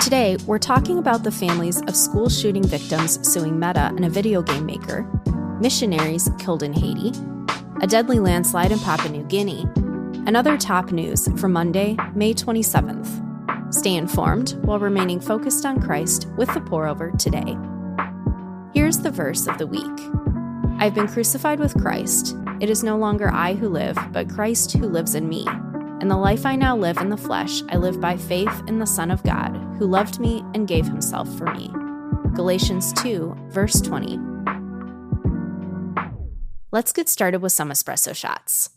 Today, we're talking about the families of school shooting victims suing Meta and a video game maker, missionaries killed in Haiti, a deadly landslide in Papua New Guinea, and other top news for Monday, May 27th. Stay informed while remaining focused on Christ with the pour-over today. Here's the verse of the week. I've been crucified with Christ. It is no longer I who live, but Christ who lives in me. And the life I now live in the flesh, I live by faith in the Son of God, who loved me and gave himself for me. Galatians 2, verse 20. Let's get started with some espresso shots.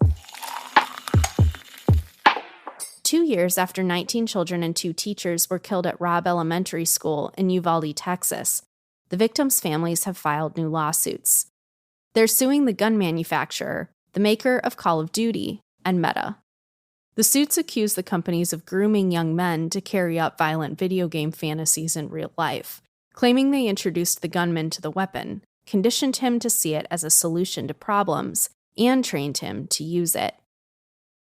2 years after 19 children and 2 teachers were killed at Robb Elementary School in Uvalde, Texas, the victims' families have filed new lawsuits. They're suing the gun manufacturer, the maker of Call of Duty, and Meta. The suits accuse the companies of grooming young men to carry out violent video game fantasies in real life, claiming they introduced the gunman to the weapon, conditioned him to see it as a solution to problems, and trained him to use it.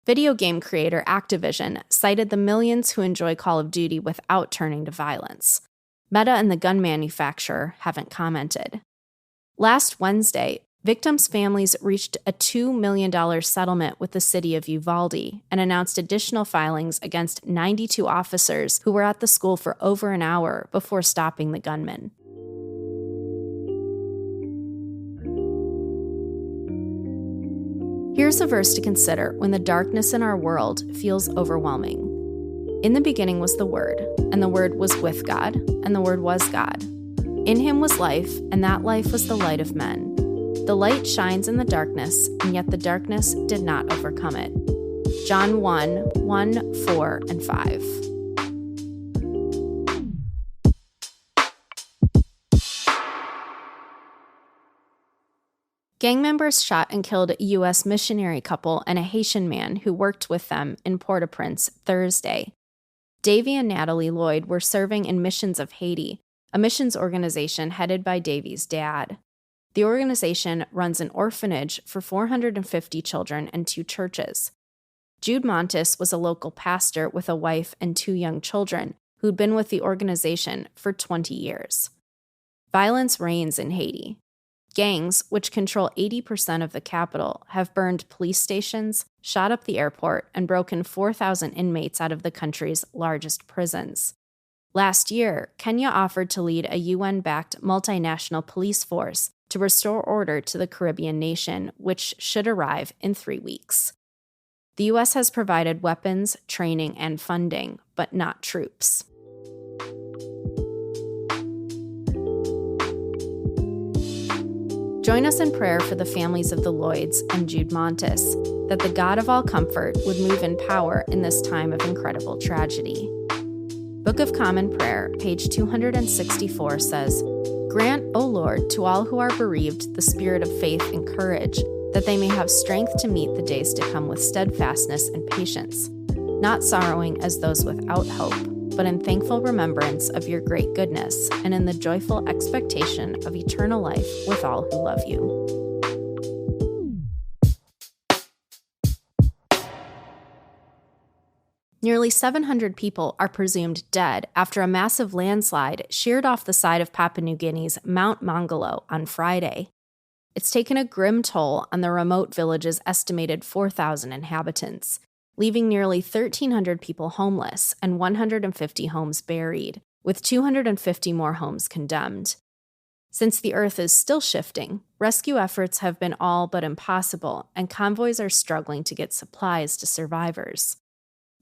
Video game creator Activision cited the millions who enjoy Call of Duty without turning to violence. Meta and the gun manufacturer haven't commented. Last Wednesday, victims' families reached a $2 million settlement with the city of Uvalde and announced additional filings against 92 officers who were at the school for over an hour before stopping the gunman. Here's a verse to consider when the darkness in our world feels overwhelming. In the beginning was the Word, and the Word was with God, and the Word was God. In him was life, and that life was the light of men. The light shines in the darkness, and yet the darkness did not overcome it. John 1, 4, and 5. Gang members shot and killed a U.S. missionary couple and a Haitian man who worked with them in Port-au-Prince Thursday. Davy and Natalie Lloyd were serving in Missions of Haiti, a missions organization headed by Davy's dad. The organization runs an orphanage for 450 children and 2 churches. Jude Montes was a local pastor with a wife and 2 young children who'd been with the organization for 20 years. Violence reigns in Haiti. Gangs, which control 80% of the capital, have burned police stations, shot up the airport, and broken 4,000 inmates out of the country's largest prisons. Last year, Kenya offered to lead a UN-backed multinational police force to restore order to the Caribbean nation, which should arrive in 3 weeks. The U.S. has provided weapons, training, and funding, but not troops. Join us in prayer for the families of the Lloyds and Jude Montes, that the God of all comfort would move in power in this time of incredible tragedy. Book of Common Prayer, page 264 says, "Grant, O Lord, to all who are bereaved the spirit of faith and courage, that they may have strength to meet the days to come with steadfastness and patience, not sorrowing as those without hope, but in thankful remembrance of your great goodness, and in the joyful expectation of eternal life with all who love you." Nearly 700 people are presumed dead after a massive landslide sheared off the side of Papua New Guinea's Mount Mongolo on Friday. It's taken a grim toll on the remote village's estimated 4,000 inhabitants, leaving nearly 1,300 people homeless and 150 homes buried, with 250 more homes condemned. Since the earth is still shifting, rescue efforts have been all but impossible, and convoys are struggling to get supplies to survivors.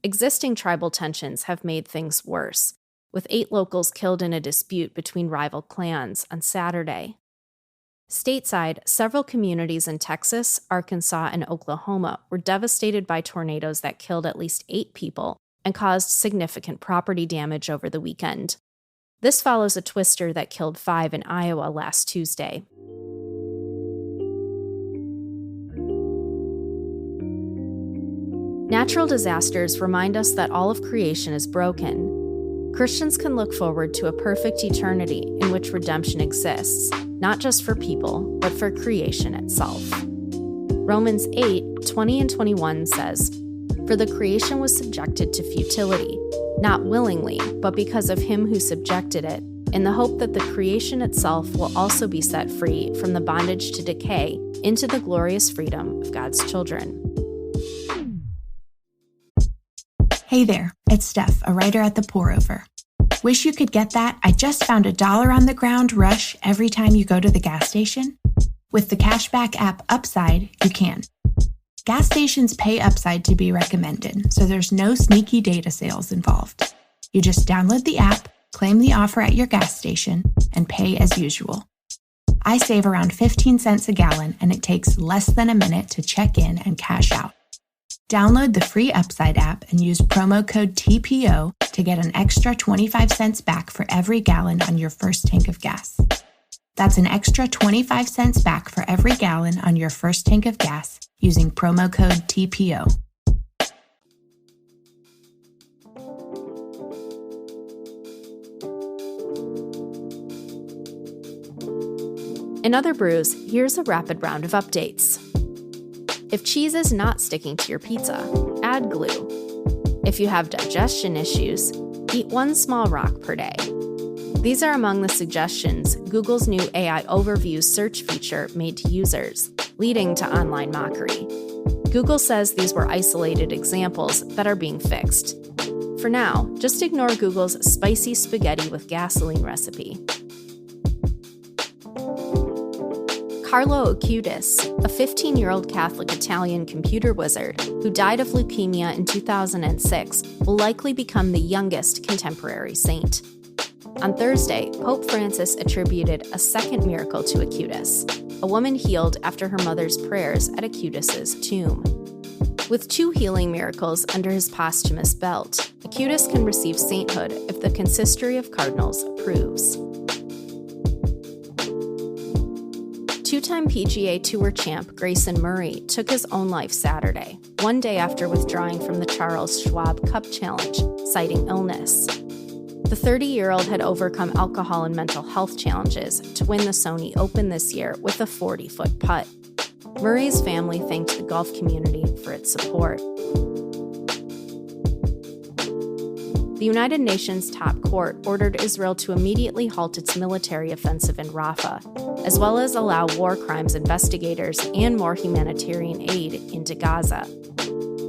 Existing tribal tensions have made things worse, with 8 locals killed in a dispute between rival clans on Saturday. Stateside, several communities in Texas, Arkansas, and Oklahoma were devastated by tornadoes that killed at least 8 people and caused significant property damage over the weekend. This follows a twister that killed 5 in Iowa last Tuesday. Natural disasters remind us that all of creation is broken. Christians can look forward to a perfect eternity in which redemption exists, not just for people, but for creation itself. Romans 8:20 and 21 says, "For the creation was subjected to futility, not willingly, but because of him who subjected it, in the hope that the creation itself will also be set free from the bondage to decay into the glorious freedom of God's children. Hey there, it's Steph, a writer at The Pour Over. Wish you could get that I just found $1 on the ground rush every time you go to the gas station? With the cashback app Upside, you can. Gas stations pay Upside to be recommended, so there's no sneaky data sales involved. You just download the app, claim the offer at your gas station, and pay as usual. I save around 15 cents a gallon, and it takes less than a minute to check in and cash out. Download the free Upside app and use promo code TPO to get an extra 25 cents back for every gallon on your first tank of gas. That's an extra 25 cents back for every gallon on your first tank of gas using promo code TPO. In other brews, here's a rapid round of updates. If cheese is not sticking to your pizza, add glue. If you have digestion issues, eat 1 small rock per day. These are among the suggestions Google's new AI Overview search feature made to users, leading to online mockery. Google says these were isolated examples that are being fixed. For now, just ignore Google's spicy spaghetti with gasoline recipe. Carlo Acutis, a 15-year-old Catholic Italian computer wizard who died of leukemia in 2006, will likely become the youngest contemporary saint. On Thursday, Pope Francis attributed a second miracle to Acutis, a woman healed after her mother's prayers at Acutis' tomb. With 2 healing miracles under his posthumous belt, Acutis can receive sainthood if the Consistory of Cardinals approves. 2-time PGA Tour champ Grayson Murray took his own life Saturday, 1 day after withdrawing from the Charles Schwab Cup Challenge, citing illness. The 30-year-old had overcome alcohol and mental health challenges to win the Sony Open this year with a 40-foot putt. Murray's family thanked the golf community for its support. The United Nations top court ordered Israel to immediately halt its military offensive in Rafah, as well as allow war crimes investigators and more humanitarian aid into Gaza.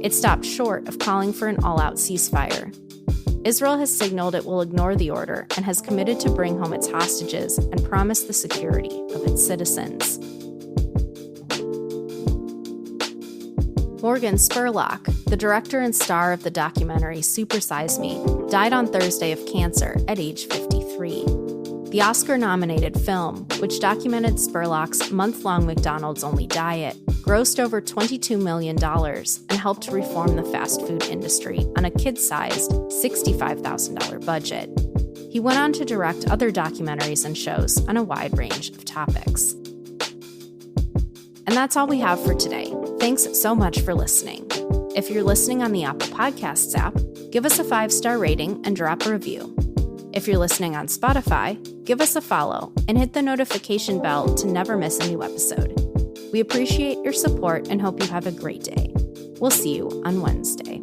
It stopped short of calling for an all-out ceasefire. Israel has signaled it will ignore the order and has committed to bring home its hostages and promise the security of its citizens. Morgan Spurlock, the director and star of the documentary Super Size Me, died on Thursday of cancer at age 53. The Oscar-nominated film, which documented Spurlock's month-long McDonald's-only diet, grossed over $22 million and helped reform the fast food industry on a kid-sized $65,000 budget. He went on to direct other documentaries and shows on a wide range of topics. And that's all we have for today. Thanks so much for listening. If you're listening on the Apple Podcasts app, give us a 5-star rating and drop a review. If you're listening on Spotify, give us a follow and hit the notification bell to never miss a new episode. We appreciate your support and hope you have a great day. We'll see you on Wednesday.